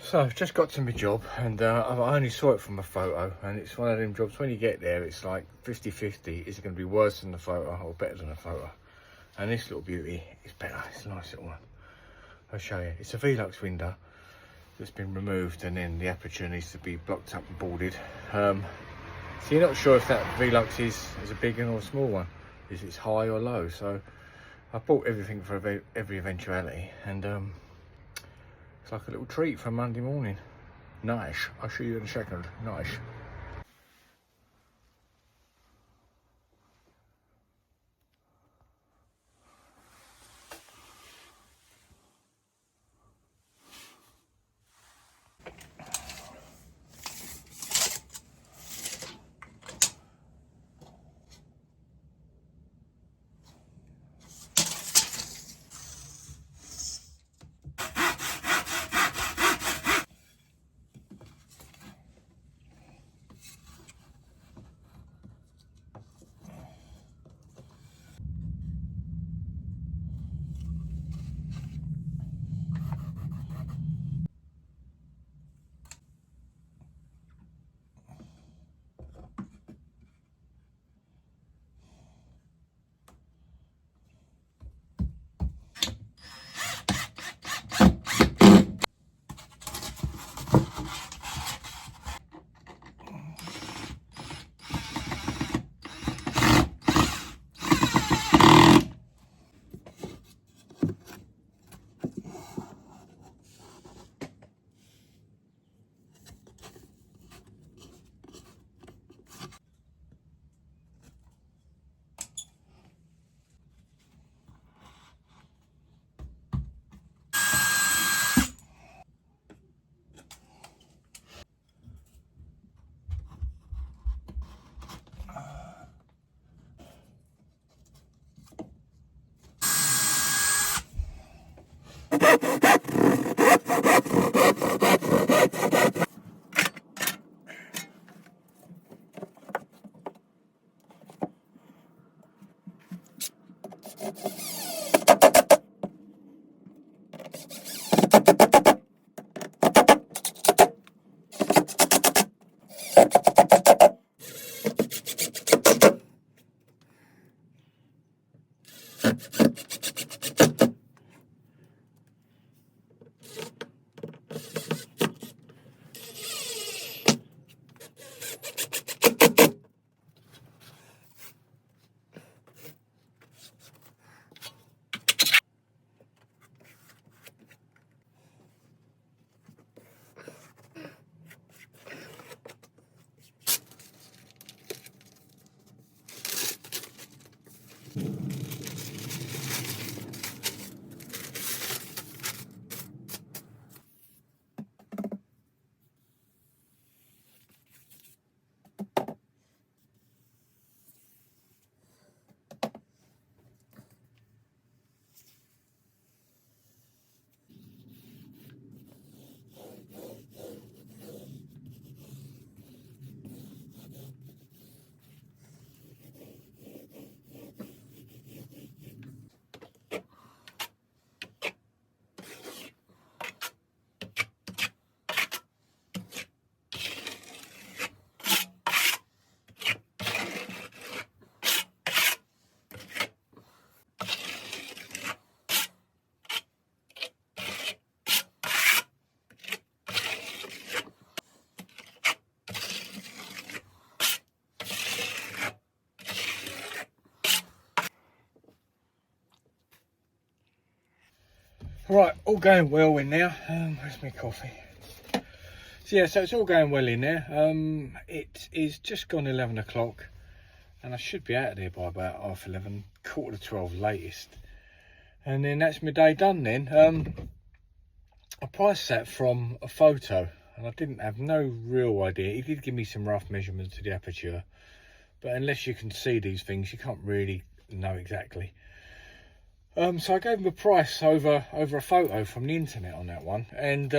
So I've just got to my job, and I only saw it from a photo, and it's one of them jobs when you get there it's like 50-50. Is it going to be worse than the photo or better than the photo? And this little beauty is better. It's a nice little one. I'll show you. It's a Velux window that's been removed, and then the aperture needs to be blocked up and boarded. So you're not sure if that Velux is a big one or a small one, is it's high or low. So I bought everything for every eventuality, and it's like a little treat for Monday morning. Nice. I'll show you in a second. Nice. Right, all going well in there. Where's my coffee? So yeah, so it's all going well in there. It is just gone 11 o'clock, and I should be out of there by about 11:30, 11:45 latest. And then that's my day done then. I priced that from a photo, and I didn't have no real idea. He did give me some rough measurements to the aperture, but unless you can see these things, you can't really know exactly. So I gave him a price over a photo from the internet on that one, and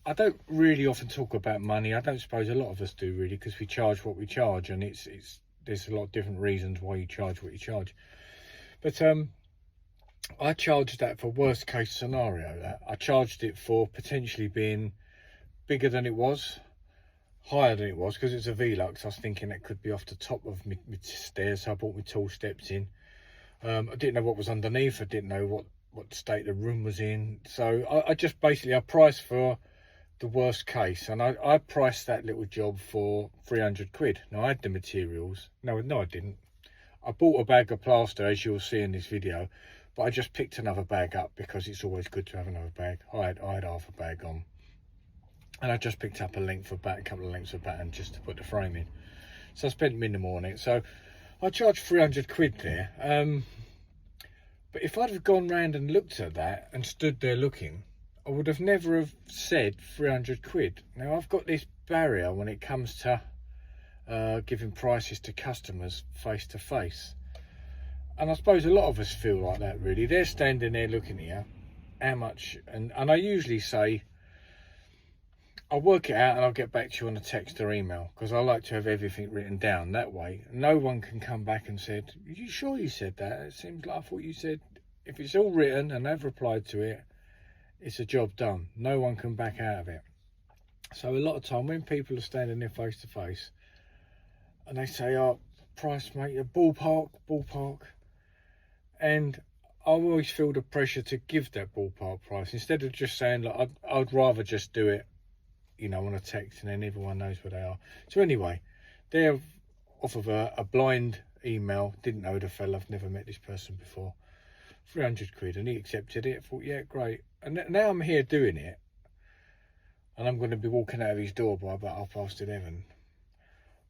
I don't really often talk about money. I don't suppose a lot of us do really, because we charge what we charge, and there's a lot of different reasons why you charge what you charge. But I charged that for worst case scenario. I charged it for potentially being bigger than it was, higher than it was, because it's a Velux. I was thinking it could be off the top of my stairs, so I brought my tall steps in. I didn't know what was underneath. I didn't know what state the room was in. So I just basically, I priced for the worst case, and I priced that little job for 300 quid. Now I had the materials. No, I didn't. I bought a bag of plaster, as you'll see in this video, but I just picked another bag up because it's always good to have another bag. I had half a bag on, and I just picked up a couple of lengths of batten just to put the frame in. So I spent minimal on it. So I charged 300 quid there. But if I'd have gone round and looked at that and stood there looking, I would have never have said 300 quid. Now I've got this barrier when it comes to giving prices to customers face to face. And I suppose a lot of us feel like that really. They're standing there looking at you, how much, and I usually say, I'll work it out and I'll get back to you on a text or email, because I like to have everything written down. That way no one can come back and said, are you sure you said that? It seems like I thought you said. If it's all written and they've replied to it, it's a job done. No one can back out of it. So a lot of time when people are standing there face to face and they say, oh, price mate, ballpark, and I always feel the pressure to give that ballpark price instead of just saying, like, I'd rather just do it, you know, on a text, and then everyone knows where they are. So anyway, they're off of a blind email. Didn't know the fella, I've never met this person before. 300 quid, and he accepted it. Thought, yeah, great. And now I'm here doing it, and I'm going to be walking out of his door by about 11:30.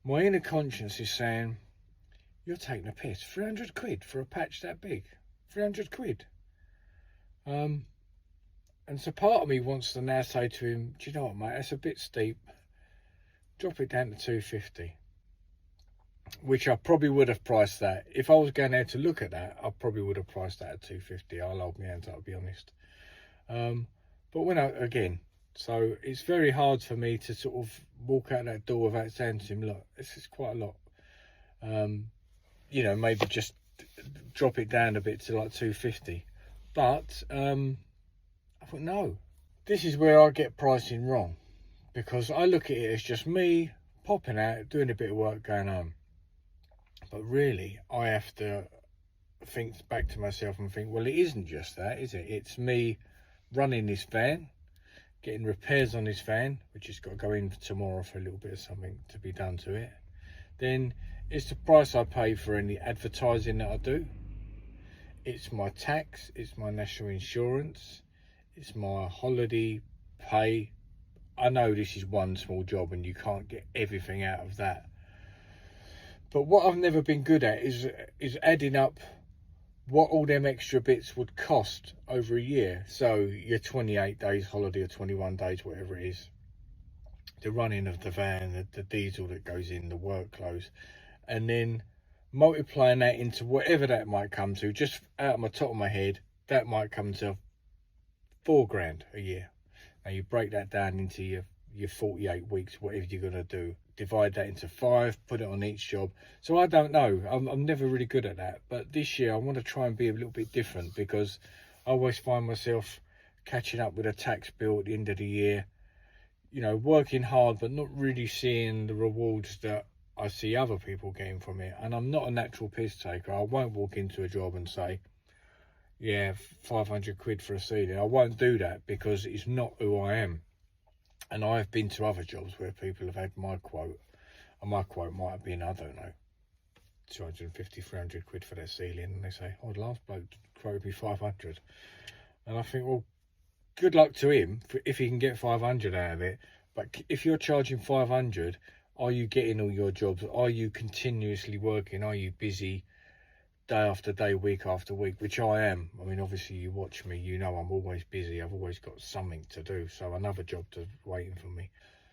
My inner conscience is saying, you're taking a piss. 300 quid for a patch that big. 300 quid. And so part of me wants to now say to him, do you know what, mate, that's a bit steep. Drop it down to 250. Which I probably would have priced that. If I was going there to look at that, I probably would have priced that at 250. I'll hold my hands up, I'll be honest. But when again, so it's very hard for me to sort of walk out that door without saying to him, look, this is quite a lot. You know, maybe just drop it down a bit to like 250. But I thought, no, this is where I get pricing wrong, because I look at it as just me popping out, doing a bit of work, going home. But really, I have to think back to myself and think, well, it isn't just that, is it? It's me running this van, getting repairs on this van, which has got to go in tomorrow for a little bit of something to be done to it. Then it's the price I pay for any advertising that I do. It's my tax, it's my national insurance, it's my holiday pay. I know this is one small job and you can't get everything out of that. But what I've never been good at is adding up what all them extra bits would cost over a year. So your 28 days holiday or 21 days, whatever it is. The running of the van, the diesel that goes in, the work clothes. And then multiplying that into whatever that might come to, just out of my top of my head, that might come to £4,000 a year. Now you break that down into your 48 weeks, whatever you're going to do. Divide that into 5, put it on each job. So I don't know. I'm never really good at that. But this year I want to try and be a little bit different, because I always find myself catching up with a tax bill at the end of the year. You know, working hard, but not really seeing the rewards that I see other people getting from it. And I'm not a natural piss taker. I won't walk into a job and say, yeah, 500 quid for a ceiling. I won't do that, because it's not who I am. And I've been to other jobs where people have had my quote, and my quote might have been, I don't know, 250, 300 quid for their ceiling, and they say, oh, the last bloke quoted me 500. And I think, well, good luck to him if he can get 500 out of it. But if you're charging 500, are you getting all your jobs? Are you continuously working? Are you busy day after day, week after week, which I am? I mean, obviously you watch me, you know I'm always busy. I've always got something to do, so another job to waiting for me.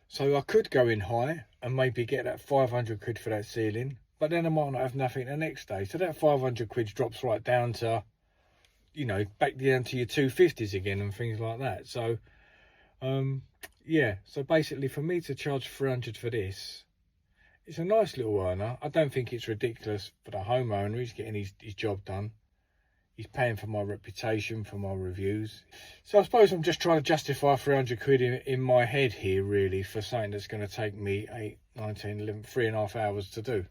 So I could go in high and maybe get that 500 quid for that ceiling, but then I might not have nothing the next day. So that 500 quid drops right down to, you know, back down to your 250s again and things like that. So yeah, so basically for me to charge 300 for this, it's a nice little earner. I don't think it's ridiculous for the homeowner who's getting his job done. He's paying for my reputation, for my reviews. So I suppose I'm just trying to justify 300 quid in my head here, really, for something that's going to take me 8, 19, 11, 3.5 hours to do.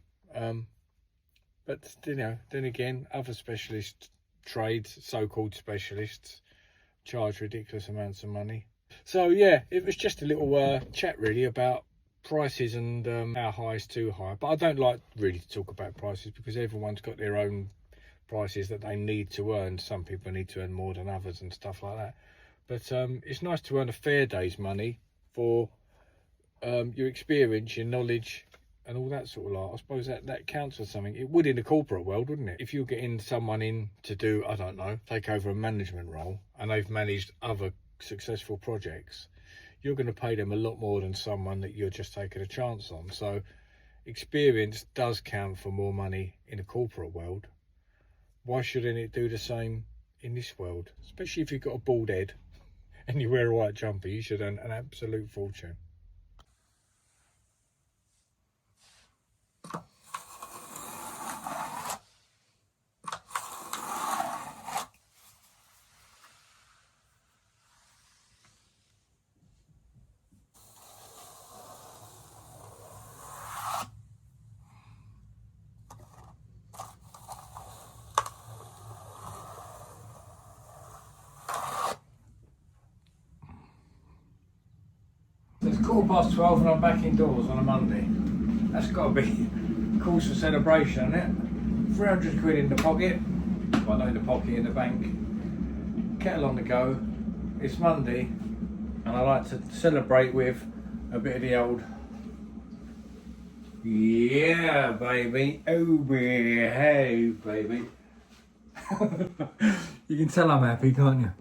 But, you know, then again, other specialist trades, so-called specialists, charge ridiculous amounts of money. So, yeah, it was just a little chat, really, about prices and how high is too high. But I don't like really to talk about prices because everyone's got their own prices that they need to earn. Some people need to earn more than others and stuff like that. But it's nice to earn a fair day's money for your experience, your knowledge, and all that sort of lot. I suppose that counts for something. It would in the corporate world, wouldn't it? If you're getting someone in to do, I don't know, take over a management role, and they've managed other successful projects, you're going to pay them a lot more than someone that you're just taking a chance on. So experience does count for more money in the corporate world. Why shouldn't it do the same in this world? Especially if you've got a bald head and you wear a white jumper, you should earn an absolute fortune. It's 12:15 and I'm back indoors on a Monday. That's got to be cause for celebration, isn't it? 300 quid in the pocket. Well, not in the pocket, in the bank. Kettle on the go. It's Monday and I like to celebrate with a bit of the old, yeah, baby. Oh, hey, baby. You can tell I'm happy, can't you?